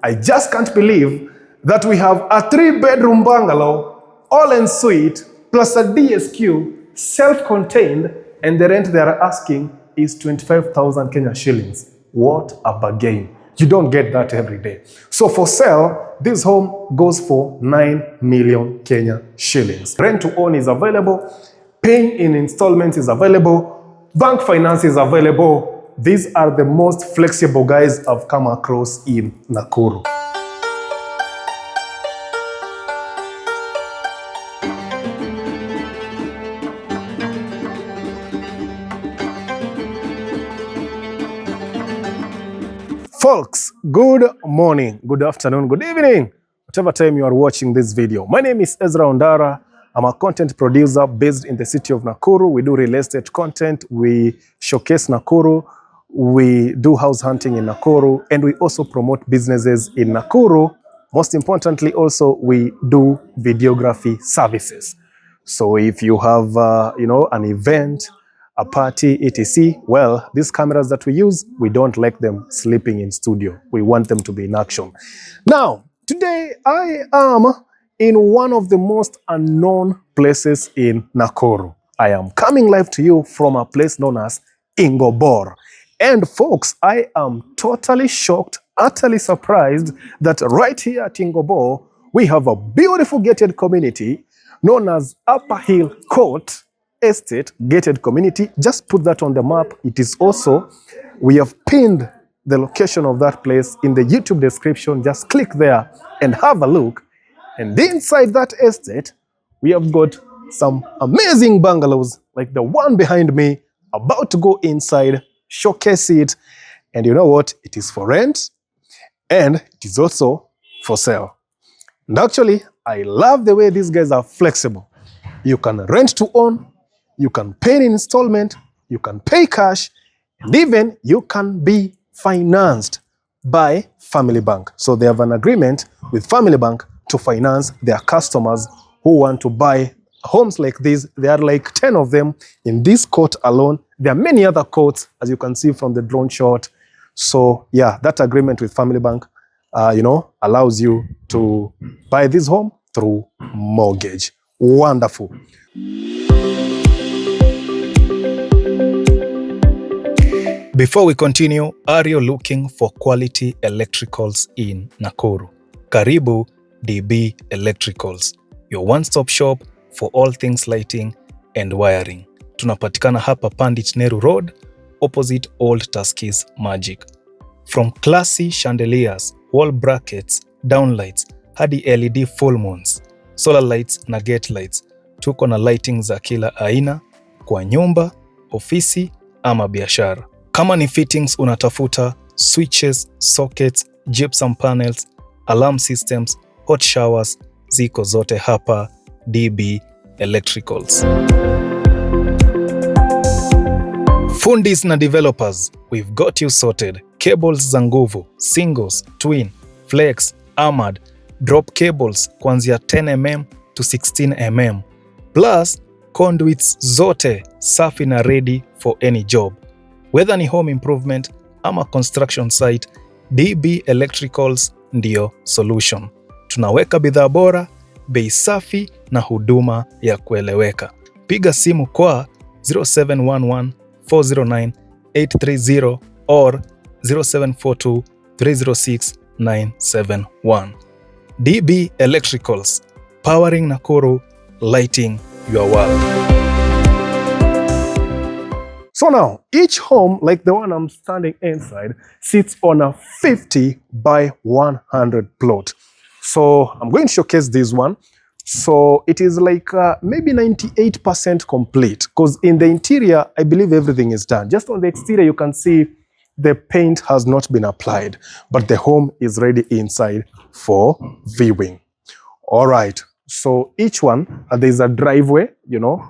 I just can't believe that we have a 3-bedroom bungalow, all en suite, plus a DSQ, self-contained, and the rent they are asking is 25,000 Kenya shillings. What a bargain. You don't get that every day. So for sale, this home goes for 9 million Kenya shillings. Rent to own is available, paying in installments is available, bank finance is available. These are the most flexible guys I've come across in Nakuru. Folks, good morning, good afternoon, good evening, whatever time you are watching this video. My name is EZRA ONDARA. I'm a content producer based in the city of Nakuru. We do real estate content, we showcase Nakuru, we do house hunting in Nakuru, and we also promote businesses in Nakuru. Most importantly, also, we do videography services. So if you have, an event, a party, etc. Well, these cameras that we use, we don't like them sleeping in studio. We want them to be in action. Now, today I am in one of the most unknown places in Nakuru. I am coming live to you from a place known as Ingobor. And folks, I am totally shocked, utterly surprised that right here at Ingobor, we have a beautiful gated community known as Upper Hill Court Estate Gated Community. Just put that on the map. It is also, we have pinned the location of that place in the YouTube description. Just click there and have a look. And inside that estate, we have got some amazing bungalows like the one behind me, about to go inside, showcase it. And you know what? It is for rent and it is also for sale. And actually, I love the way these guys are flexible. You can rent to own, you can pay in installment, you can pay cash, and even you can be financed by Family Bank. So they have an agreement with Family Bank to finance their customers who want to buy homes like this. There are like 10 of them in this court alone. There are many other courts, as you can see from the drone shot. So yeah, that agreement with Family Bank, allows you to buy this home through mortgage. Wonderful. Before we continue, are you looking for quality electricals in Nakuru? Karibu DB Electricals, your one-stop shop for all things lighting and wiring. Tunapatikana hapa Pandit Nehru Road, opposite Old Tuskys Magic. From classy chandeliers, wall brackets, downlights, hadi LED full moons, solar lights na gate lights, tuko na lighting za kila aina kwa nyumba, ofisi ama biashara. Kama ni fittings unatafuta, switches, sockets, gypsum panels, alarm systems, hot showers, ziko zote hapa DB Electricals. Fundis na developers, we've got you sorted. Cables za nguvu, singles, twin, flex, armored, drop cables kuanzia 10mm to 16mm. Plus, conduits zote safi na ready for any job. Whether ni home improvement ama construction site, DB Electricals ndio solution. Tunaweka bidhaa bora, bei safi na huduma ya kueleweka. Piga simu kwa 0711 409 830 or 0742 306 971. DB Electricals, powering Nakuru, lighting your world. So now, each home, like the one I'm standing inside, sits on a 50 by 100 plot. So I'm going to showcase this one. So it is like maybe 98% complete, because in the interior, I believe everything is done. Just on the exterior, you can see the paint has not been applied, but the home is ready inside for viewing. All right. So each one, there's a driveway,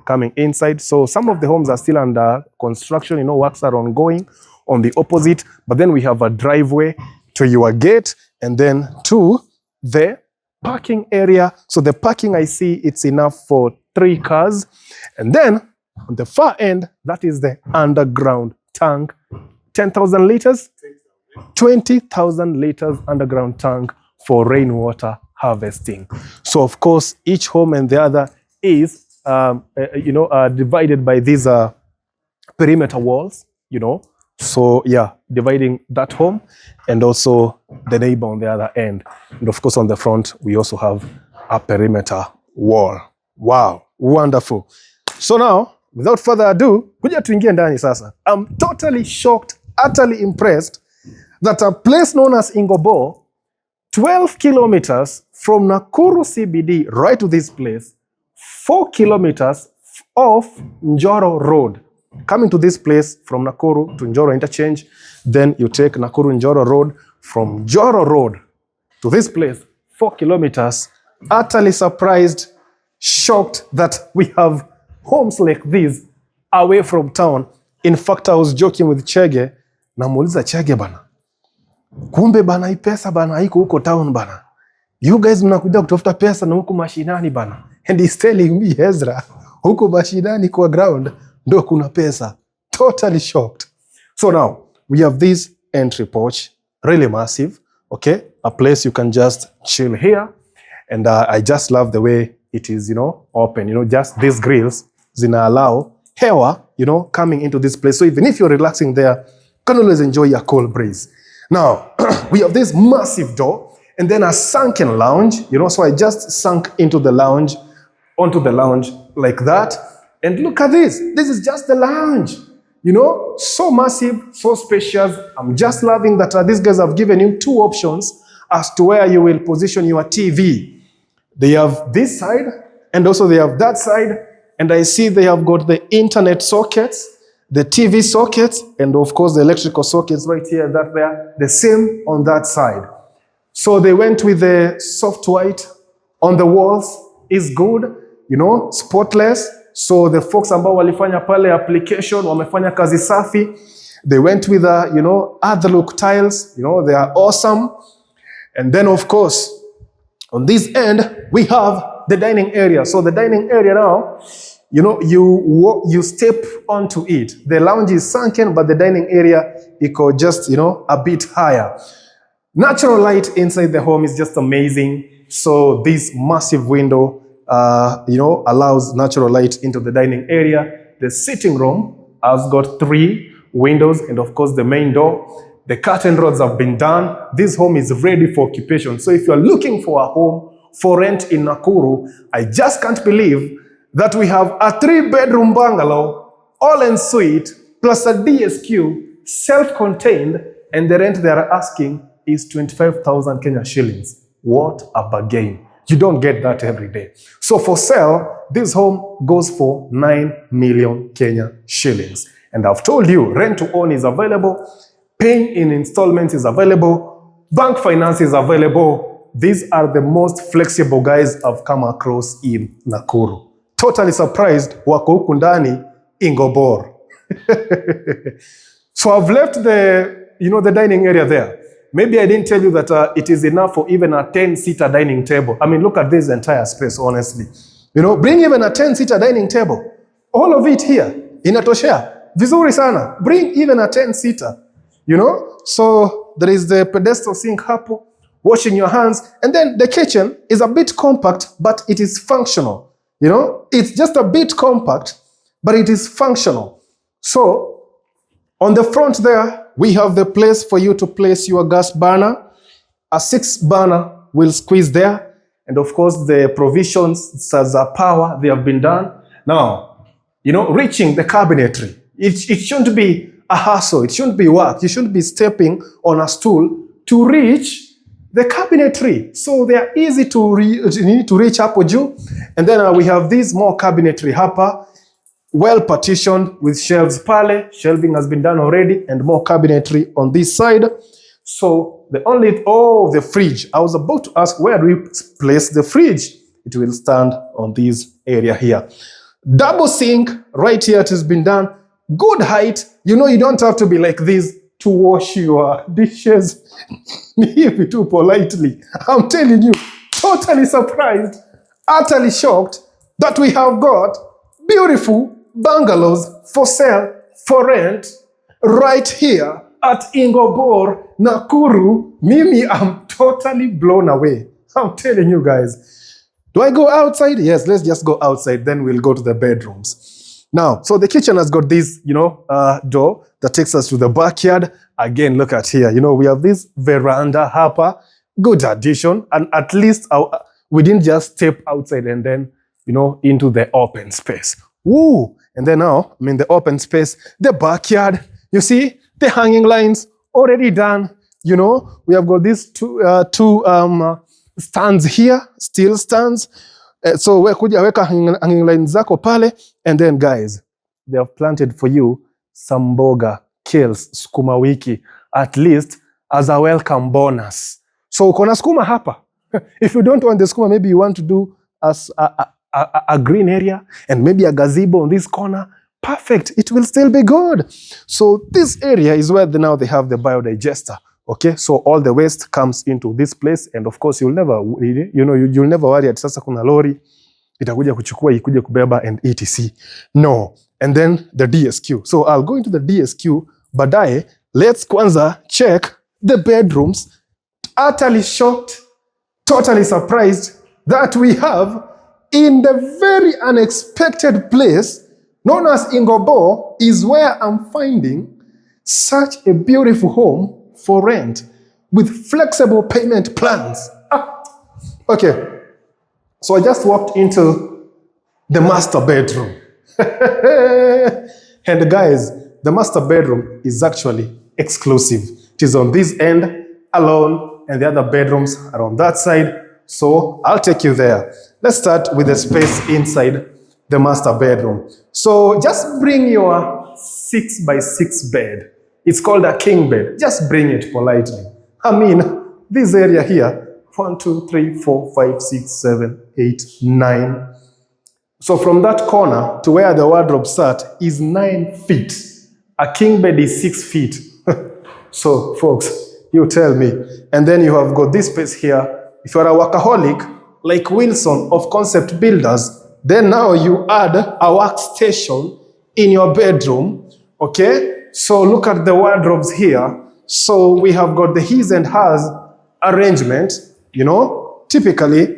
coming inside. So some of the homes are still under construction, works are ongoing on the opposite. But then we have a driveway to your gate and then to the parking area. So the parking, I see it's enough for 3 cars. And then on the far end, that is the underground tank, 10,000 liters. 20,000 liters underground tank for rainwater harvesting. So of course, each home and the other is divided by these perimeter walls, So yeah, dividing that home and also the neighbor on the other end. And of course, on the front, we also have a perimeter wall. Wow, wonderful. So now, without further ado, kuja tuingie ndani sasa. I'm totally shocked, utterly impressed that a place known as Ingobor, 12 kilometers from Nakuru CBD right to this place, 4 kilometers off Njoro Road. Coming to this place from Nakuru to Njoro interchange, then you take Nakuru Njoro Road. From Njoro Road to this place, 4 kilometers. Utterly surprised, shocked that we have homes like these away from town. In fact, I was joking with Chege. Namuuliza Chege bana, kumbe bana hii pesa bana haiko huko town bana. You guys mnakuja kutafuta pesa na huko mashinani bana. And he's telling me, Ezra, huko mashinani kwa ground ndo kuna pesa. Totally shocked. So now, we have this entry porch, really massive, okay? A place you can just chill here. And I just love the way it is, open, just these grills zina allow hewa, coming into this place. So even if you're relaxing there, you can always enjoy a cool breeze. Now, we have this massive door and then a sunken lounge, so I just sunk into the lounge, onto the lounge like that. And look at this. This is just the lounge, so massive, so spacious. I'm just loving that these guys have given you two options as to where you will position your TV. They have this side and also they have that side. And I see they have got the internet sockets, the TV sockets, and of course the electrical sockets right here, that there, the same on that side. So they went with the soft white on the walls, is good, spotless. So the folks ambao walifanya pale application, wamefanya kazi safi. They went with other look tiles, they are awesome. And then of course, on this end, we have the dining area. So the dining area now, you step onto it. The lounge is sunken, but the dining area, it could just, a bit higher. Natural light inside the home is just amazing. So this massive window, allows natural light into the dining area. The sitting room has got 3 windows and of course the main door. The curtain rods have been done. This home is ready for occupation. So if you're looking for a home for rent in Nakuru, I just can't believe that we have a 3-bedroom bungalow, all ensuite, plus a DSQ, self-contained, and the rent they are asking is 25,000 Kenya shillings. What a bargain. You don't get that every day. So for sale, this home goes for 9 million Kenya shillings. And I've told you, rent to own is available, paying in installments is available, bank finance is available. These are the most flexible guys I've come across in Nakuru. Totally surprised, wako huku ndani Ingobor. So I've left the dining area there. Maybe I didn't tell you that it is enough for even a 10-seater dining table. I mean, look at this entire space, honestly. Bring even a 10-seater dining table. All of it here, inatoshea. Vizuri sana. Bring even a 10-seater. So there is the pedestal sink hapo, washing your hands. And then the kitchen is a bit compact, but it is functional. It's just a bit compact, but it is functional. So on the front there, we have the place for you to place your gas burner. A 6-burner will squeeze there. And of course, the provisions as a power, they have been done. Now, reaching the cabinetry. It shouldn't be a hassle. It shouldn't be work. You shouldn't be stepping on a stool to reach the cabinetry. So they are easy to reach up with you. And then we have these more cabinetry hapa, well partitioned with shelves pale. Shelving has been done already and more cabinetry on this side. So the fridge. I was about to ask where do we place the fridge? It will stand on this area here. Double sink right here. It has been done. Good height. You don't have to be like this to wash your dishes. Too politely. I'm telling you, totally surprised, utterly shocked that we have got beautiful bungalows for sale, for rent, right here at Ingobor, Nakuru. Mimi, I'm totally blown away. I'm telling you guys. Do I go outside? Yes, let's just go outside. Then we'll go to the bedrooms. Now, so the kitchen has got this, door that takes us to the backyard. Again, look at here. We have this veranda hapa. Good addition. And at least we didn't just step outside and then, into the open space. Woo! And then now, I'm in the open space, the backyard. You see, the hanging lines already done. We have got these two stands here, steel stands. So we kuja weka hanging lines zako pale. And then guys, they have planted for you some mboga, kales, sukuma wiki, at least as a welcome bonus. So uko na sukuma hapa. If you don't want the sukuma, maybe you want to do as a green area and maybe a gazebo on this corner. Perfect. It will still be good. So this area is where now they have the biodigester. Okay, so all the waste comes into this place, and of course you'll never worry at sasa kuna lori itakuja kuchukua ikuje kubeba and etc. No. And then the DSQ. So I'll go into the DSQ, baadaye let's kwanza check the bedrooms. Utterly shocked, totally surprised that we have in the very unexpected place known as Ingobor is where I'm finding such a beautiful home for rent with flexible payment plans. Okay, so I just walked into the master bedroom. And guys, the master bedroom is actually exclusive. It is on this end alone, and the other bedrooms are on that side. So I'll take you there. Let's start with the space inside the master bedroom. So just bring your 6x6 bed. It's called a king bed. Just bring it politely. I mean, this area here, 1, 2, 3, 4, 5, 6, 7, 8, 9. So from that corner to where the wardrobe sat is 9 feet. A king bed is 6 feet. So folks, you tell me. And then you have got this space here. If you're a workaholic, like Wilson of Concept Builders, then now you add a workstation in your bedroom. Okay? So look at the wardrobes here. So we have got the his and hers arrangement, typically,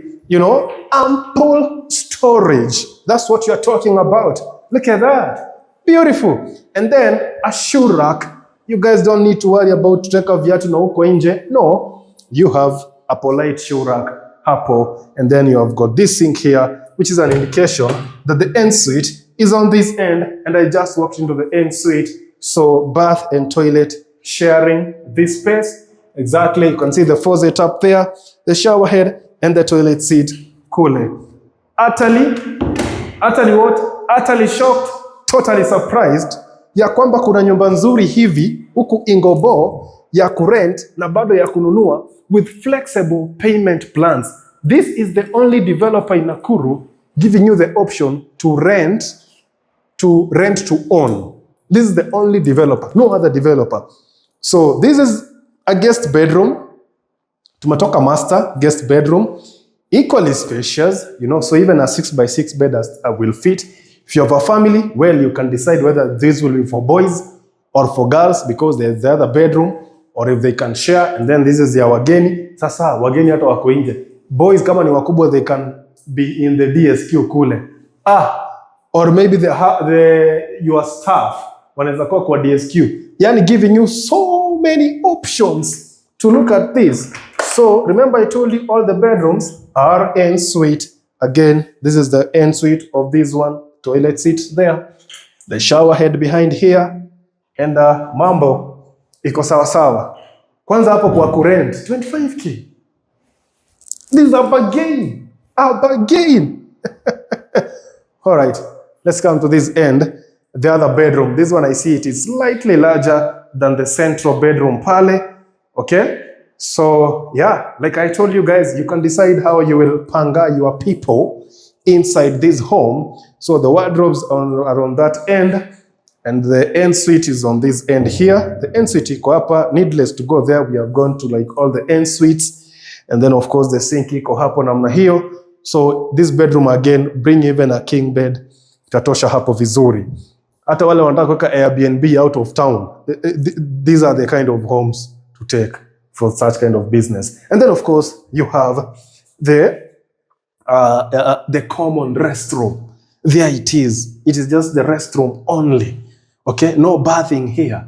ample storage. That's what you're talking about. Look at that. Beautiful. And then a shoe rack. You guys don't need to worry about tuteka viatu na uko nje. No, you have a polite shoe rack, hapo, and then you have got this sink here, which is an indication that the ensuite is on this end, and I just walked into the ensuite. So bath and toilet sharing this space. Exactly, you can see the faucet up there, the shower head, and the toilet seat. Cool. Utterly shocked, totally surprised ya kwamba kuna nyumba nzuri hivi huku Ingobor ya kurent na bado ya kununua with flexible payment plans. This is the only developer in Nakuru giving you the option to rent to own. This is the only developer, no other developer. So this is a guest bedroom. Tumetoka master guest bedroom. Equally spacious, so even a 6x6 bed will fit. If you have a family, well, you can decide whether this will be for boys or for girls because there's the other bedroom, or if they can share, and then this is their wageni. Sasa, wageni hata wako nje. Boys kama ni wakubwa, they can be in the DSQ kule. Or maybe your staff wanaweza kuwa kwa DSQ. Yani giving you so many options to look at this. So remember I told you all the bedrooms are ensuite. Again, this is the ensuite of this one. Toilet seat there. The shower head behind here. And mambo iko sawa sawa. Kwanza hapo kwa kurent 25k. This is a bargain. A bargain. All right. Let's come to this end. The other bedroom. This one I see it is slightly larger than the central bedroom pale. Okay? So, yeah, like I told you guys, you can decide how you will panga your people inside this home. So the wardrobes are on that end, and the ensuite is on this end here. The ensuite iko hapa, needless to go there. We have gone to like all the ensuites, and then of course the sink iko hapo namna hiyo. So this bedroom again, bring even a king bed, itatosha hapo vizuri. Hata wale wanataka kuweka Airbnb out of town, these are the kind of homes to take for such kind of business. And then of course you have the common restroom. There it is. It is just the restroom only. Okay, no bathing here.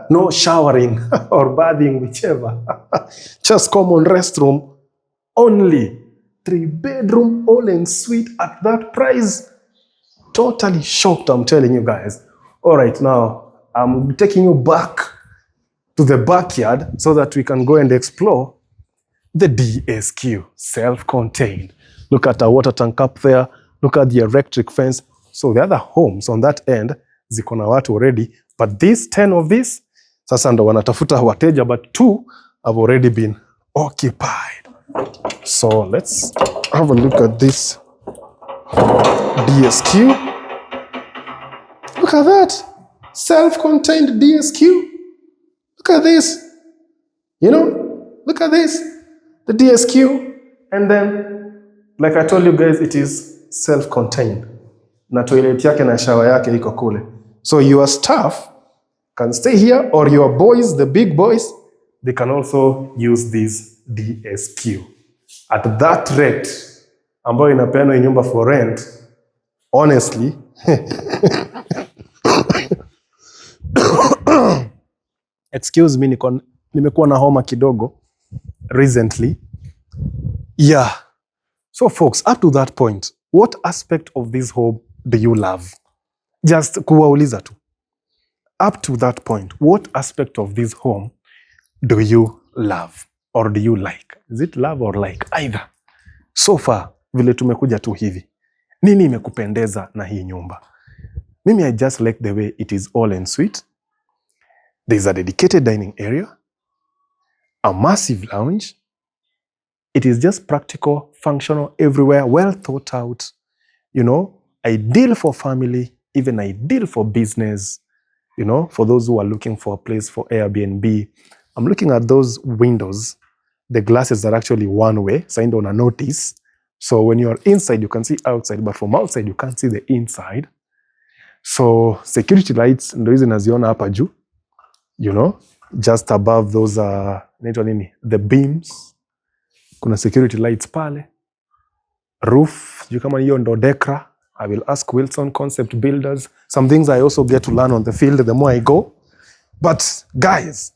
No showering or bathing, whichever. Just common restroom only. 3-bedroom, all ensuite at that price. Totally shocked, I'm telling you guys. All right, now I'm taking you back to the backyard so that we can go and explore the DSQ, self-contained. Look at the water tank up there. Look at the electric fence. So the other homes on that end, ziko na watu already. But these 10 of these, sasa ndo wanatafuta wateja, but 2 have already been occupied. So let's have a look at this DSQ. Look at that. Self-contained DSQ. Look at this. You know, look at this. The DSQ. And then, like I told you guys, it is self-contained. Na toilet yake na shower yake iko kule. So your staff can stay here, or your boys, the big boys, they can also use this DSQ. At that rate, ambayo inapeanwa nyumba for rent, honestly, excuse me, nimekuwa na homa kidogo recently. Yeah. So folks, up to that point, what aspect of this home do you love? Just kuwauliza tu. Up to that point, what aspect of this home do you love or do you like? Is it love or like? Either. So far, vile tumekuja tu hivi. Nini imekupendeza na hii nyumba? Mimi, I just like the way it is all ensuite. There's a dedicated dining area, a massive lounge. It is just practical, functional, everywhere, well thought out, you know, ideal for family, even ideal for business, you know, for those who are looking for a place for Airbnb. I'm looking at those windows. The glasses are actually one way, signed on a notice. So when you're inside, you can see outside, but from outside, you can't see the inside. So security lights, ndo hizi naziona hapa juu, you know, just above those, the beams. Kuna security lights pale. Roof, you kama hiyo ndo dekra. I will ask Wilson Concept Builders. Some things I also get to learn on the field the more I go. But guys,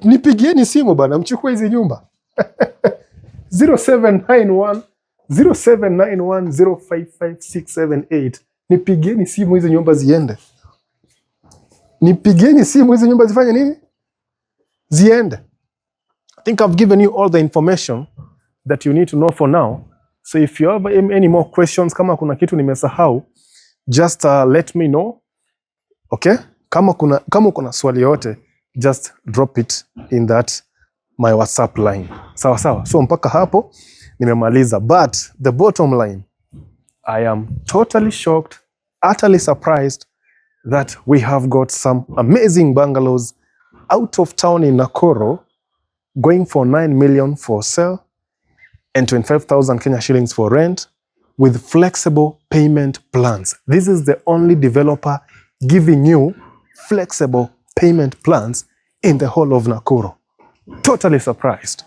nipigieni simu bana, mchukue hizi nyumba. 0791 055678. Nipigieni simu hizi nyumba ziende. Nipigieni simu hizi nyumba zifanye nini? Ziende. I think I've given you all the information that you need to know for now. So if you have any more questions, kama kuna kitu nimesahau, just let me know. Okay? Kama kuna swali yote, just drop it in that my WhatsApp line. Sawa sawa. So mpaka hapo nimemaliza. But the bottom line, I am totally shocked, utterly surprised that we have got some amazing bungalows out of town in Nakuru going for 9 million for sale and 25,000 Kenya shillings for rent with flexible payment plans. This is the only developer giving you flexible payment plans in the whole of Nakuru. Totally surprised.